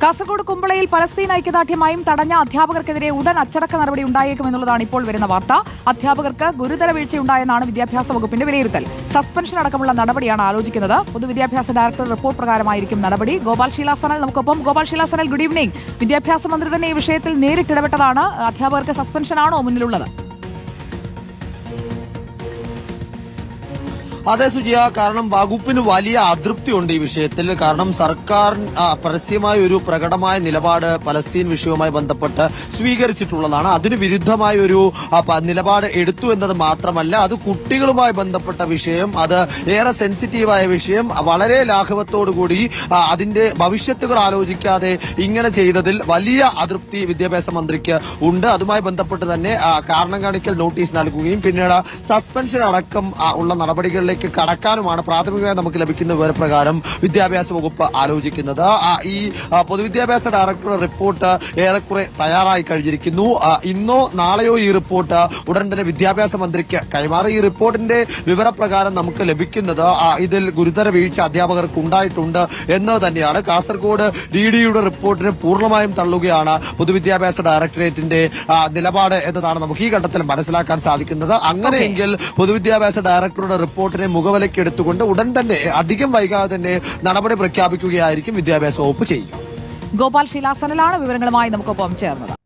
Kasaragod കുമ്പളയിൽ Palestine ഐക്യദാർഢ്യമായും തടഞ്ഞ അധ്യാപകർക്കെതിരെ ഉടൻ അച്ചടക്ക നടപടി ഉണ്ടായേക്കുമെന്നുള്ളതാണ് ഇപ്പോൾ വരുന്ന വാർത്ത. അധ്യാപകർക്ക് ഗുരുതര വീഴ്ചയുണ്ടായെന്നാണ് വിദ്യാഭ്യാസ വകുപ്പിന്റെ വിലയിരുത്തൽ. സസ്പെൻഷൻ അടക്കമുള്ള നടപടിയാണ് ആലോചിക്കുന്നത്. പൊതുവിദ്യാഭ്യാസ ഡയറക്ടർ റിപ്പോർട്ട് പ്രകാരമായിരിക്കും നടപടി. ഗോപാൽ ശീലാസനൽ നമുക്കൊപ്പം. ഗോപാൽ ശീലാസനൽ, ഗുഡ് ഈവനിംഗ്. വിദ്യാഭ്യാസ മന്ത്രി തന്നെ ഈ വിഷയത്തിൽ നേരിട്ടിടപെട്ടതാണ്. അധ്യാപകർക്ക് സസ്പെൻഷനാണോ മുന്നിലുള്ളത്? അതെ സുജിയ, കാരണം വകുപ്പിന് വലിയ അതൃപ്തിയുണ്ട് ഈ വിഷയത്തിൽ. കാരണം സർക്കാർ പരസ്യമായ ഒരു പ്രകടമായ നിലപാട് പലസ്തീൻ വിഷയവുമായി ബന്ധപ്പെട്ട് സ്വീകരിച്ചിട്ടുള്ളതാണ്. അതിന് വിരുദ്ധമായ ഒരു നിലപാട് എടുത്തു എന്നത് മാത്രമല്ല, അത് കുട്ടികളുമായി ബന്ധപ്പെട്ട വിഷയം, അത് ഏറെ സെൻസിറ്റീവായ വിഷയം, വളരെ ലാഘവത്തോടുകൂടി അതിന്റെ ഭവിഷ്യത്തുകൾ ആലോചിക്കാതെ ഇങ്ങനെ ചെയ്തതിൽ വലിയ അതൃപ്തി വിദ്യാഭ്യാസ മന്ത്രിക്ക് ഉണ്ട്. അതുമായി ബന്ധപ്പെട്ട് തന്നെ കാരണം കാണിക്കൽ നോട്ടീസ് നൽകുകയും പിന്നീട് സസ്പെൻഷൻ അടക്കം ഉള്ള നടപടികളിലേക്ക് കടക്കാനുമാണ് പ്രാഥമികമായി നമുക്ക് ലഭിക്കുന്ന വിവരപ്രകാരം വിദ്യാഭ്യാസ വകുപ്പ് ആലോചിക്കുന്നത്. ഈ പൊതുവിദ്യാഭ്യാസ ഡയറക്ടറുടെ റിപ്പോർട്ട് ഏറെക്കുറെ തയ്യാറായി കഴിഞ്ഞിരിക്കുന്നു. ഇന്നോ നാളെയോ ഈ റിപ്പോർട്ട് ഉടൻ തന്നെ വിദ്യാഭ്യാസ മന്ത്രിക്ക് കൈമാറി. ഈ റിപ്പോർട്ടിന്റെ വിവരപ്രകാരം നമുക്ക് ലഭിക്കുന്നത് ഇതിൽ ഗുരുതര വീഴ്ച അധ്യാപകർക്ക് ഉണ്ടായിട്ടുണ്ട് എന്നത് തന്നെയാണ്. കാസർഗോഡ് ഡിഡിയുടെ റിപ്പോർട്ടിനെ പൂർണ്ണമായും തള്ളുകയാണ് പൊതുവിദ്യാഭ്യാസ ഡയറക്ടറേറ്റിന്റെ നിലപാട് എന്നതാണ് നമുക്ക് ഈ ഘട്ടത്തിൽ മനസ്സിലാക്കാൻ സാധിക്കുന്നത്. അങ്ങനെയെങ്കിൽ പൊതുവിദ്യാഭ്യാസ ഡയറക്ടറുടെ റിപ്പോർട്ടിനെ മുഖവിലക്കെടുത്തുകൊണ്ട് ഉടൻ തന്നെ അധികം വൈകാതെ തന്നെ നടപടി പ്രഖ്യാപിക്കുകയായിരിക്കും വിദ്യാഭ്യാസ വകുപ്പ് ചെയ്യുക. ഗോപാൽ ശീലാസനലാണ് വിവരങ്ങളുമായി നമുക്കൊപ്പം ചേർന്നത്.